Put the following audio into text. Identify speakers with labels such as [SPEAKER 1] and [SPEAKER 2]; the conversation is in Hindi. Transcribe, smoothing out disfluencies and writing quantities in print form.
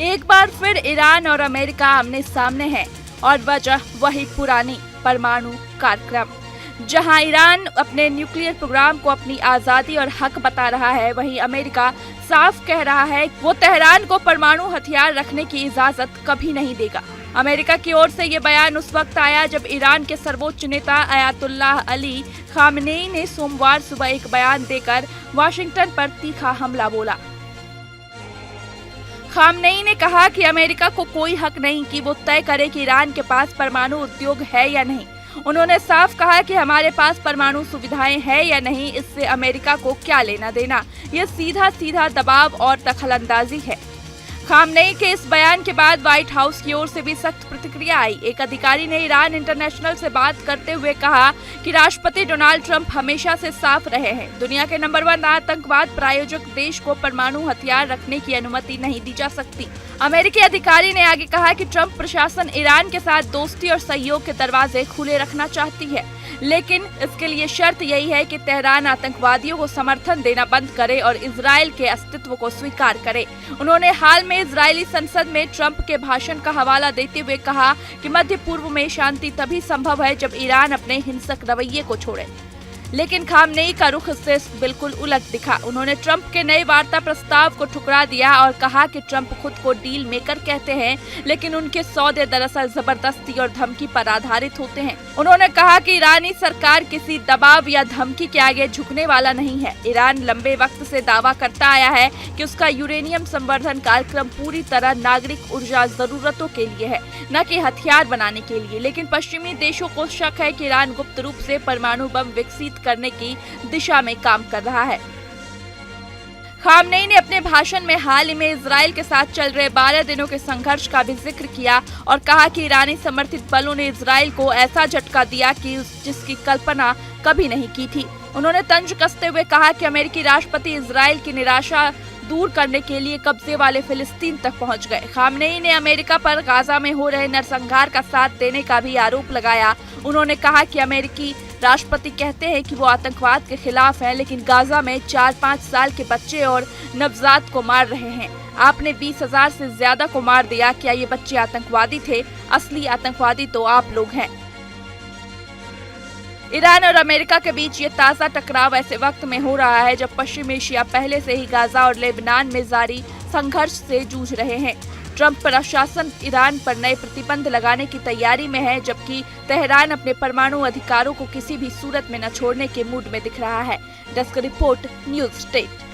[SPEAKER 1] एक बार फिर ईरान और अमेरिका आमने सामने हैं और वजह वही पुरानी परमाणु कार्यक्रम। जहां ईरान अपने न्यूक्लियर प्रोग्राम को अपनी आजादी और हक बता रहा है, वहीं अमेरिका साफ कह रहा है वो तेहरान को परमाणु हथियार रखने की इजाजत कभी नहीं देगा। अमेरिका की ओर से ये बयान उस वक्त आया जब ईरान के सर्वोच्च नेता अयातुल्लाह अली खामनेई ने सोमवार सुबह एक बयान देकर वाशिंगटन पर तीखा हमला बोला। खामनेई ने कहा कि अमेरिका को कोई हक नहीं कि वो तय करे कि ईरान के पास परमाणु उद्योग है या नहीं। उन्होंने साफ कहा कि हमारे पास परमाणु सुविधाएं हैं या नहीं, इससे अमेरिका को क्या लेना देना। ये सीधा सीधा दबाव और दखलंदाजी है। खामनेई के इस बयान के बाद व्हाइट हाउस की ओर से भी सख्त प्रतिक्रिया आई। एक अधिकारी ने ईरान इंटरनेशनल से बात करते हुए कहा कि राष्ट्रपति डोनाल्ड ट्रंप हमेशा से साफ रहे हैं, दुनिया के नंबर 1 आतंकवाद प्रायोजक देश को परमाणु हथियार रखने की अनुमति नहीं दी जा सकती। अमेरिकी अधिकारी ने आगे कहा कि ट्रंप प्रशासन ईरान के साथ दोस्ती और सहयोग के दरवाजे खुले रखना चाहती है, लेकिन इसके लिए शर्त यही है कि तेहरान आतंकवादियों को समर्थन देना बंद करे और इजराइल के अस्तित्व को स्वीकार करे। उन्होंने हाल में इजरायली संसद में ट्रंप के भाषण का हवाला देते हुए कहा कि मध्य पूर्व में शांति तभी संभव है जब ईरान अपने हिंसक रवैये को छोड़े। लेकिन खामनेई का रुख इससे बिल्कुल उलट दिखा। उन्होंने ट्रंप के नए वार्ता प्रस्ताव को ठुकरा दिया और कहा कि ट्रंप खुद को डील मेकर कहते हैं, लेकिन उनके सौदे दरअसल जबरदस्ती और धमकी पर आधारित होते हैं। उन्होंने कहा कि ईरानी सरकार किसी दबाव या धमकी के आगे झुकने वाला नहीं है। ईरान लंबे वक्त से दावा करता आया है कि उसका यूरेनियम संवर्धन कार्यक्रम पूरी तरह नागरिक ऊर्जा जरूरतों के लिए है, न कि हथियार बनाने के लिए। लेकिन पश्चिमी देशों को शक है कि ईरान गुप्त रूप से परमाणु बम विकसित करने की दिशा में काम कर रहा है। खामनेई ने अपने भाषण में हाल ही में इजराइल के साथ चल रहे 12 दिनों के संघर्ष का भी जिक्र किया और कहा कि ईरानी समर्थित बलों ने इजराइल को ऐसा झटका दिया कि जिसकी कल्पना कभी नहीं की थी। उन्होंने तंज कसते हुए कहा कि अमेरिकी राष्ट्रपति इजराइल की निराशा दूर करने के लिए कब्जे वाले फिलिस्तीन तक पहुंच गए। खामनेई ने अमेरिका पर गाजा में हो रहे नरसंहार का साथ देने का भी आरोप लगाया। उन्होंने कहा कि अमेरिकी राष्ट्रपति कहते हैं कि वो आतंकवाद के खिलाफ हैं, लेकिन गाजा में 4-5 साल के बच्चे और नवजात को मार रहे हैं। आपने 20,000 से ज्यादा को मार दिया। क्या ये बच्चे आतंकवादी थे? असली आतंकवादी तो आप लोग हैं। ईरान और अमेरिका के बीच ये ताज़ा टकराव ऐसे वक्त में हो रहा है जब पश्चिम एशिया पहले से ही गाजा और लेबनान में जारी संघर्ष से जूझ रहे हैं। ट्रंप प्रशासन ईरान पर नए प्रतिबंध लगाने की तैयारी में है, जबकि तेहरान अपने परमाणु अधिकारों को किसी भी सूरत में न छोड़ने के मूड में दिख रहा है। Desk report, news state.